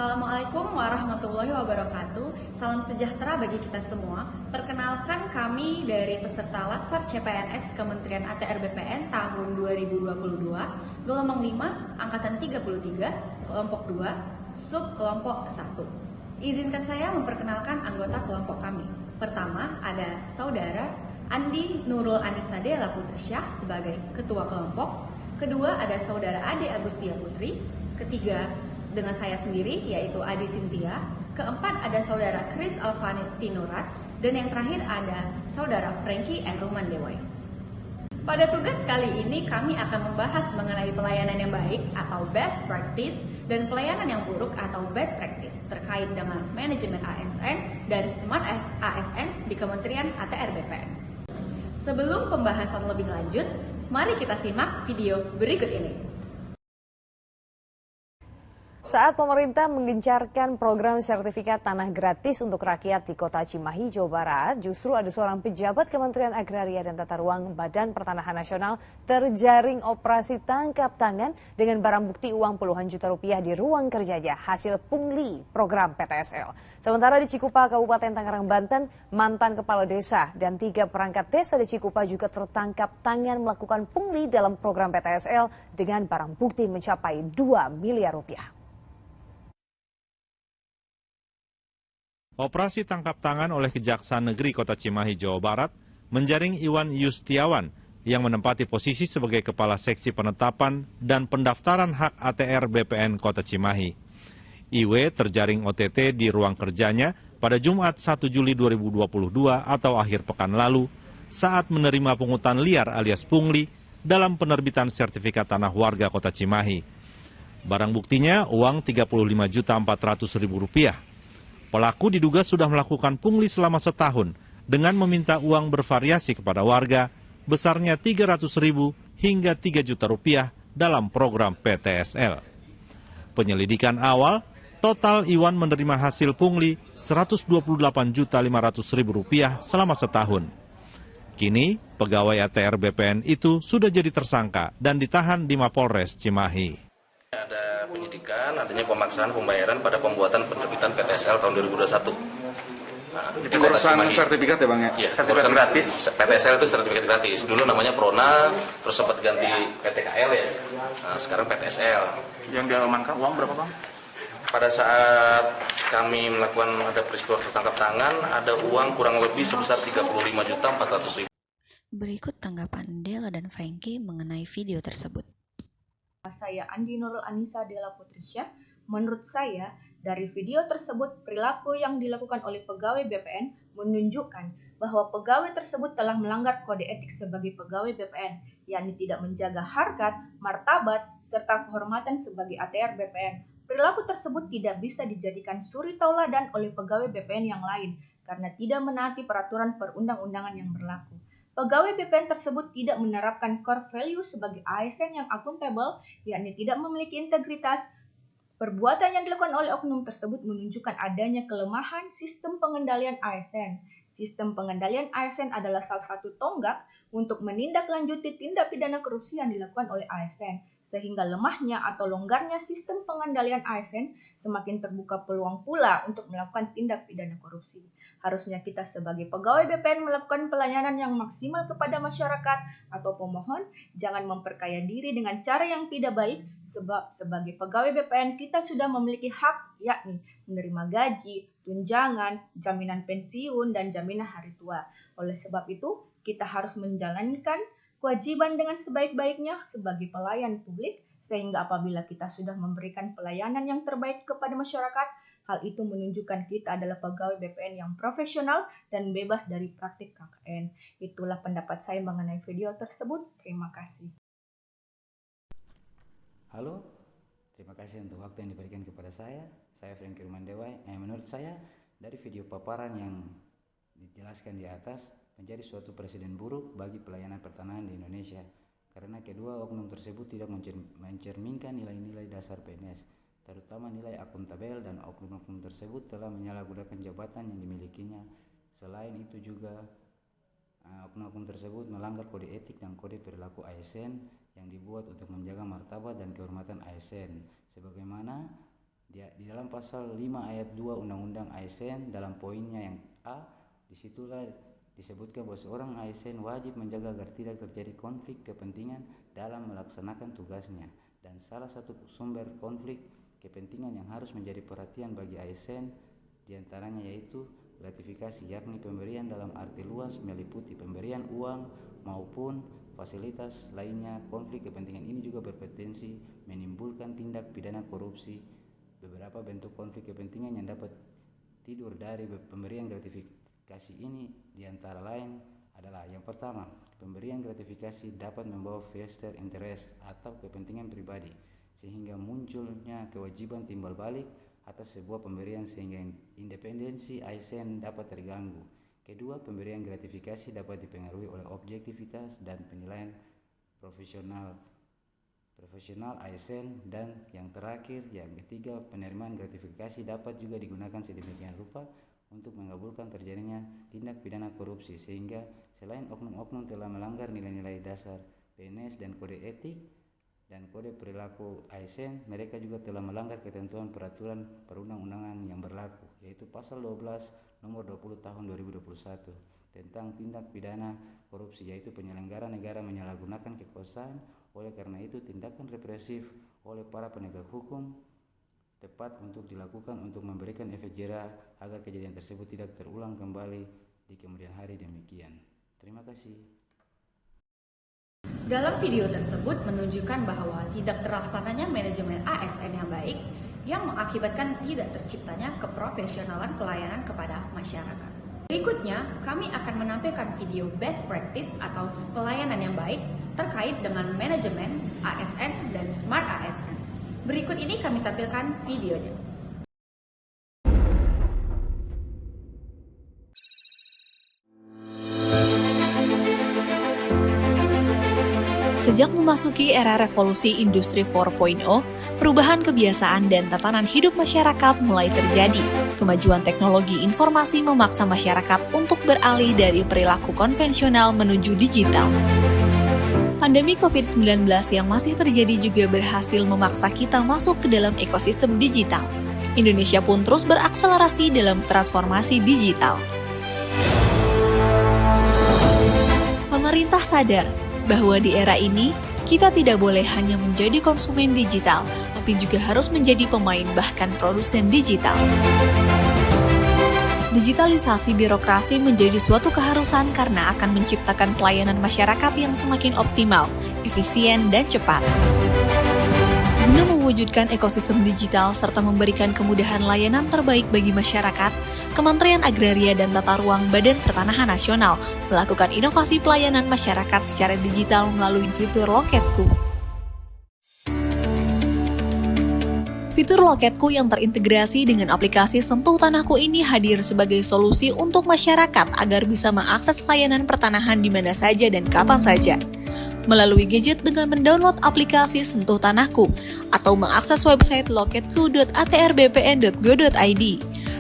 Assalamualaikum warahmatullahi wabarakatuh. Salam sejahtera bagi kita semua. Perkenalkan, kami dari peserta Latsar CPNS Kementerian ATR BPN tahun 2022, gelombang 5, angkatan 33, kelompok 2, sub kelompok 1. Izinkan saya memperkenalkan anggota kelompok kami. Pertama, ada Saudara Andi Nurul Anissa Della Putrisya sebagai ketua kelompok. Kedua, ada Saudara Ade Agustia Putri. Ketiga, dengan saya sendiri, yaitu Adi Sintia. Keempat, ada Saudara Chris Alvanit Sinurat. Dan yang terakhir ada Saudara Frankie and Roman Dewey. Pada tugas kali ini, kami akan membahas mengenai pelayanan yang baik atau best practice dan pelayanan yang buruk atau bad practice terkait dengan manajemen ASN dan smart ASN di Kementerian ATR BPN. Sebelum pembahasan lebih lanjut, mari kita simak video berikut ini. Saat pemerintah menggencarkan program sertifikat tanah gratis untuk rakyat di Kota Cimahi, Jawa Barat, justru ada seorang pejabat Kementerian Agraria dan Tata Ruang Badan Pertanahan Nasional terjaring operasi tangkap tangan dengan barang bukti uang puluhan juta rupiah di ruang kerjanya hasil pungli program PTSL. Sementara di Cikupa, Kabupaten Tangerang, Banten, mantan kepala desa dan 3 perangkat desa di Cikupa juga tertangkap tangan melakukan pungli dalam program PTSL dengan barang bukti mencapai 2 miliar rupiah. Operasi tangkap tangan oleh Kejaksaan Negeri Kota Cimahi, Jawa Barat menjaring Iwan Yustiawan yang menempati posisi sebagai Kepala Seksi Penetapan dan Pendaftaran Hak ATR BPN Kota Cimahi. Iwe terjaring OTT di ruang kerjanya pada Jumat 1 Juli 2022 atau akhir pekan lalu saat menerima pungutan liar alias pungli dalam penerbitan sertifikat tanah warga Kota Cimahi. Barang buktinya uang Rp35.400.000. Pelaku diduga sudah melakukan pungli selama setahun dengan meminta uang bervariasi kepada warga besarnya Rp300.000 hingga Rp3 juta dalam program PTSL. Penyelidikan awal, total Iwan menerima hasil pungli Rp128.500.000 selama setahun. Kini, pegawai ATR BPN itu sudah jadi tersangka dan ditahan di Mapolres Cimahi. Ada penyidikan, adanya pemaksaan pembayaran pada pembuatan penerbitan PTSL tahun 2021. Nah, itu urusan sertifikat ya Bang ya? Iya, sertifikat gratis. PTSL itu sertifikat gratis. Dulu namanya Prona, terus sempat ganti PTKL ya. Nah, sekarang PTSL. Yang diamankan uang berapa Bang? Pada saat kami melakukan ada peristiwa tertangkap tangan, ada uang kurang lebih sebesar Rp35.400.000. Berikut tanggapan Della dan Frankie mengenai video tersebut. Saya Andi Nurul Anissa Della Putrisya. Menurut saya, dari video tersebut perilaku yang dilakukan oleh pegawai BPN menunjukkan bahwa pegawai tersebut telah melanggar kode etik sebagai pegawai BPN, yakni tidak menjaga harkat, martabat, serta kehormatan sebagai ATR BPN. Perilaku tersebut tidak bisa dijadikan suri tauladan oleh pegawai BPN yang lain karena tidak menaati peraturan perundang-undangan yang berlaku. Pegawai BPN tersebut tidak menerapkan core value sebagai ASN yang akuntabel, yakni tidak memiliki integritas. Perbuatan yang dilakukan oleh oknum tersebut menunjukkan adanya kelemahan sistem pengendalian ASN. Sistem pengendalian ASN adalah salah satu tonggak untuk menindaklanjuti tindak pidana korupsi yang dilakukan oleh ASN. Sehingga lemahnya atau longgarnya sistem pengendalian ASN, semakin terbuka peluang pula untuk melakukan tindak pidana korupsi. Harusnya kita sebagai pegawai BPN melakukan pelayanan yang maksimal kepada masyarakat atau pemohon, jangan memperkaya diri dengan cara yang tidak baik, sebab sebagai pegawai BPN kita sudah memiliki hak, yakni menerima gaji, tunjangan, jaminan pensiun, dan jaminan hari tua. Oleh sebab itu, kita harus menjalankan kewajiban dengan sebaik-baiknya sebagai pelayan publik, sehingga apabila kita sudah memberikan pelayanan yang terbaik kepada masyarakat, hal itu menunjukkan kita adalah pegawai BPN yang profesional dan bebas dari praktik KKN. Itulah pendapat saya mengenai video tersebut. Terima kasih. Halo, terima kasih untuk waktu yang diberikan kepada saya. Saya Frankie Roman Dewey. Menurut saya, dari video paparan yang dijelaskan di atas, menjadi suatu presiden buruk bagi pelayanan pertanahan di Indonesia karena kedua oknum tersebut tidak mencerminkan nilai-nilai dasar PNS, terutama nilai akuntabel, dan oknum-oknum tersebut telah menyalahgunakan jabatan yang dimilikinya. Selain itu juga oknum-oknum tersebut melanggar kode etik dan kode perilaku ASN yang dibuat untuk menjaga martabat dan kehormatan ASN sebagaimana Di dalam pasal 5 ayat 2 Undang-Undang ASN dalam poinnya yang A, disitulah disebutkan bahwa seorang ASN wajib menjaga agar tidak terjadi konflik kepentingan dalam melaksanakan tugasnya. Dan salah satu sumber konflik kepentingan yang harus menjadi perhatian bagi ASN diantaranya yaitu gratifikasi, yakni pemberian dalam arti luas meliputi pemberian uang maupun fasilitas lainnya. Konflik kepentingan ini juga berpotensi menimbulkan tindak pidana korupsi. Beberapa bentuk konflik kepentingan yang dapat tidur dari pemberian gratifikasi ini diantara lain adalah yang pertama, pemberian gratifikasi dapat membawa vested interest atau kepentingan pribadi sehingga munculnya kewajiban timbal balik atas sebuah pemberian sehingga independensi ASN dapat terganggu. Kedua, pemberian gratifikasi dapat dipengaruhi oleh objektivitas dan penilaian profesional ASN. Dan yang terakhir, yang ketiga, penerimaan gratifikasi dapat juga digunakan sedemikian rupa untuk mengabulkan terjadinya tindak pidana korupsi sehingga selain oknum-oknum telah melanggar nilai-nilai dasar PNS dan kode etik dan kode perilaku ASN, mereka juga telah melanggar ketentuan peraturan perundang-undangan yang berlaku, yaitu pasal 12 nomor 20 tahun 2021 tentang tindak pidana korupsi, yaitu penyelenggara negara menyalahgunakan kekuasaan. Oleh karena itu, tindakan represif oleh para penegak hukum tepat untuk dilakukan untuk memberikan efek jera agar kejadian tersebut tidak terulang kembali di kemudian hari. Demikian. Terima kasih. Dalam video tersebut menunjukkan bahwa tidak terlaksananya manajemen ASN yang baik yang mengakibatkan tidak terciptanya keprofesionalan pelayanan kepada masyarakat. Berikutnya, kami akan menampilkan video best practice atau pelayanan yang baik terkait dengan manajemen ASN dan Smart ASN. Berikut ini kami tampilkan videonya. Sejak memasuki era revolusi industri 4.0, perubahan kebiasaan dan tatanan hidup masyarakat mulai terjadi. Kemajuan teknologi informasi memaksa masyarakat untuk beralih dari perilaku konvensional menuju digital. Pandemi COVID-19 yang masih terjadi juga berhasil memaksa kita masuk ke dalam ekosistem digital. Indonesia pun terus berakselerasi dalam transformasi digital. Pemerintah sadar bahwa di era ini, kita tidak boleh hanya menjadi konsumen digital, tapi juga harus menjadi pemain bahkan produsen digital. Digitalisasi birokrasi menjadi suatu keharusan karena akan menciptakan pelayanan masyarakat yang semakin optimal, efisien, dan cepat. Guna mewujudkan ekosistem digital serta memberikan kemudahan layanan terbaik bagi masyarakat, Kementerian Agraria dan Tata Ruang Badan Pertanahan Nasional melakukan inovasi pelayanan masyarakat secara digital melalui fitur Loketku. Fitur Loketku yang terintegrasi dengan aplikasi Sentuh Tanahku ini hadir sebagai solusi untuk masyarakat agar bisa mengakses layanan pertanahan di mana saja dan kapan saja. Melalui gadget dengan mendownload aplikasi Sentuh Tanahku atau mengakses website loketku.atrbpn.go.id.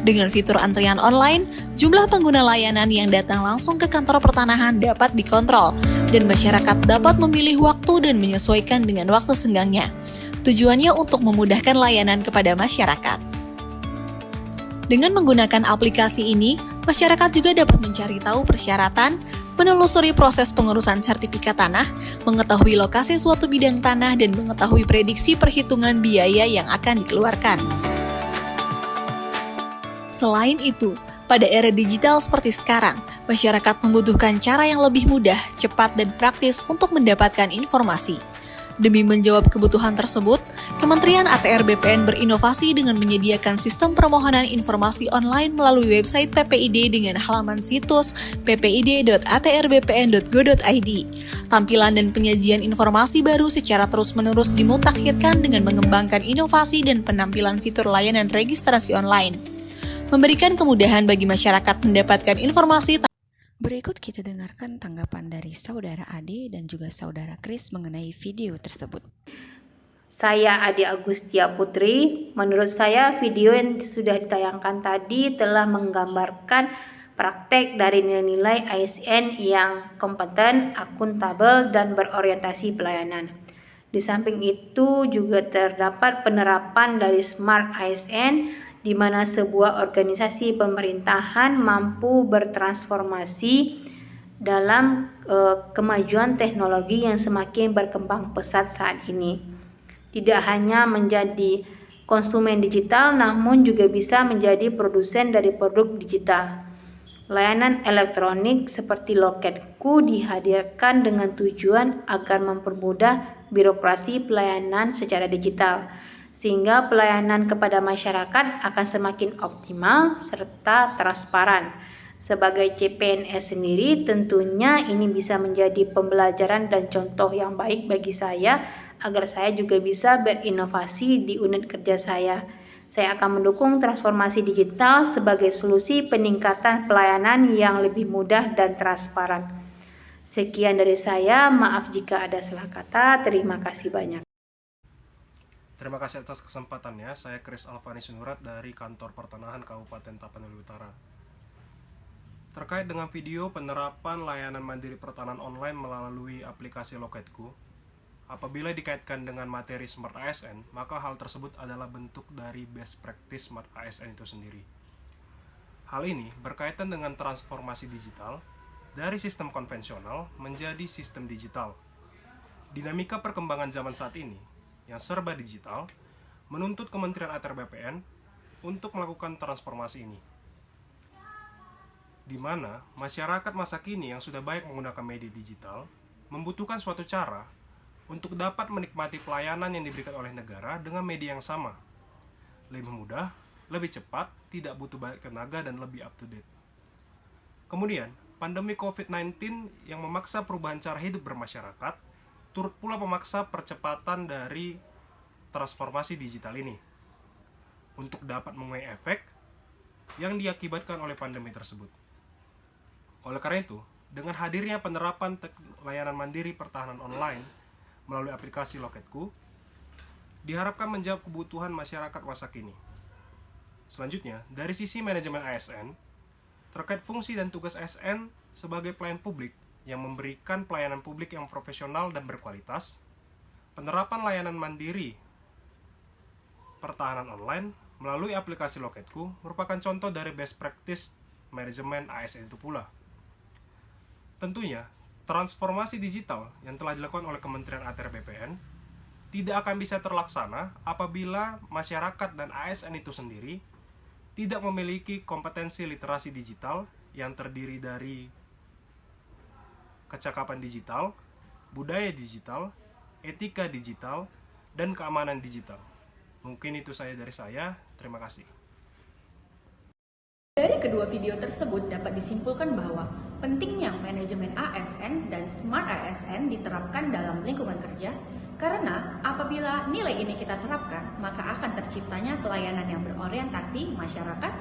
Dengan fitur antrian online, jumlah pengguna layanan yang datang langsung ke kantor pertanahan dapat dikontrol dan masyarakat dapat memilih waktu dan menyesuaikan dengan waktu senggangnya. Tujuannya untuk memudahkan layanan kepada masyarakat. Dengan menggunakan aplikasi ini, masyarakat juga dapat mencari tahu persyaratan, menelusuri proses pengurusan sertifikat tanah, mengetahui lokasi suatu bidang tanah, dan mengetahui prediksi perhitungan biaya yang akan dikeluarkan. Selain itu, pada era digital seperti sekarang, masyarakat membutuhkan cara yang lebih mudah, cepat, dan praktis untuk mendapatkan informasi. Demi menjawab kebutuhan tersebut, Kementerian ATR BPN berinovasi dengan menyediakan sistem permohonan informasi online melalui website PPID dengan halaman situs ppid.atrbpn.go.id. Tampilan dan penyajian informasi baru secara terus-menerus dimutakhirkan dengan mengembangkan inovasi dan penampilan fitur layanan registrasi online, memberikan kemudahan bagi masyarakat mendapatkan informasi. Berikut kita dengarkan tanggapan dari Saudara Ade dan juga Saudara Kris mengenai video tersebut. Saya Ade Agustia Putri. Menurut saya video yang sudah ditayangkan tadi telah menggambarkan praktek dari nilai-nilai ASN yang kompeten, akuntabel, dan berorientasi pelayanan. Di samping itu juga terdapat penerapan dari Smart ASN, di mana sebuah organisasi pemerintahan mampu bertransformasi dalam kemajuan teknologi yang semakin berkembang pesat saat ini. Tidak hanya menjadi konsumen digital, namun juga bisa menjadi produsen dari produk digital. Layanan elektronik seperti Loketku dihadirkan dengan tujuan agar mempermudah birokrasi pelayanan secara digital, sehingga pelayanan kepada masyarakat akan semakin optimal serta transparan. Sebagai CPNS sendiri, tentunya ini bisa menjadi pembelajaran dan contoh yang baik bagi saya agar saya juga bisa berinovasi di unit kerja saya. Saya akan mendukung transformasi digital sebagai solusi peningkatan pelayanan yang lebih mudah dan transparan. Sekian dari saya, maaf jika ada salah kata, terima kasih banyak. Terima kasih atas kesempatannya, saya Chris Alvani Sunurat dari Kantor Pertanahan Kabupaten Tapanuli Utara. Terkait dengan video penerapan layanan mandiri pertanahan online melalui aplikasi Loketku, apabila dikaitkan dengan materi Smart ASN, maka hal tersebut adalah bentuk dari best practice Smart ASN itu sendiri. Hal ini berkaitan dengan transformasi digital dari sistem konvensional menjadi sistem digital. Dinamika perkembangan zaman saat ini yang serba digital menuntut Kementerian ATR BPN untuk melakukan transformasi ini, di mana masyarakat masa kini yang sudah baik menggunakan media digital membutuhkan suatu cara untuk dapat menikmati pelayanan yang diberikan oleh negara dengan media yang sama, lebih mudah, lebih cepat, tidak butuh banyak tenaga, dan lebih up to date. Kemudian, pandemi COVID-19 yang memaksa perubahan cara hidup bermasyarakat, turut pula memaksa percepatan dari transformasi digital ini, untuk dapat mengurangi efek yang diakibatkan oleh pandemi tersebut. Oleh karena itu, dengan hadirnya penerapan layanan mandiri pertahanan online melalui aplikasi Loketku, diharapkan menjawab kebutuhan masyarakat masa kini. Selanjutnya, dari sisi manajemen ASN, terkait fungsi dan tugas ASN sebagai pelayan publik yang memberikan pelayanan publik yang profesional dan berkualitas, penerapan layanan mandiri pertahanan online melalui aplikasi Loketku merupakan contoh dari best practice manajemen ASN itu pula. Tentunya, transformasi digital yang telah dilakukan oleh Kementerian ATR BPN tidak akan bisa terlaksana apabila masyarakat dan ASN itu sendiri tidak memiliki kompetensi literasi digital yang terdiri dari kecakapan digital, budaya digital, etika digital, dan keamanan digital. Mungkin itu saja dari saya. Terima kasih. Dari kedua video tersebut dapat disimpulkan bahwa pentingnya manajemen ASN dan Smart ASN diterapkan dalam lingkungan kerja, karena apabila nilai ini kita terapkan, maka akan terciptanya pelayanan yang berorientasi masyarakat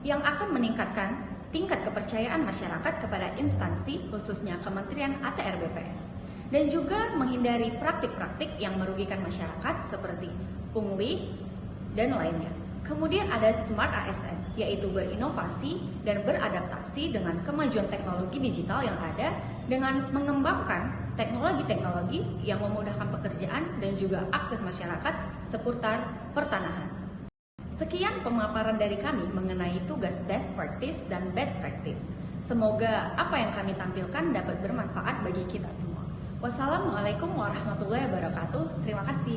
yang akan meningkatkan tingkat kepercayaan masyarakat kepada instansi, khususnya Kementerian ATR BPN, dan juga menghindari praktik-praktik yang merugikan masyarakat seperti pungli dan lainnya. Kemudian ada Smart ASN, yaitu berinovasi dan beradaptasi dengan kemajuan teknologi digital yang ada dengan mengembangkan teknologi-teknologi yang memudahkan pekerjaan dan juga akses masyarakat seputar pertanahan. Sekian pemaparan dari kami mengenai tugas best practice dan bad practice. Semoga apa yang kami tampilkan dapat bermanfaat bagi kita semua. Wassalamualaikum warahmatullahi wabarakatuh. Terima kasih.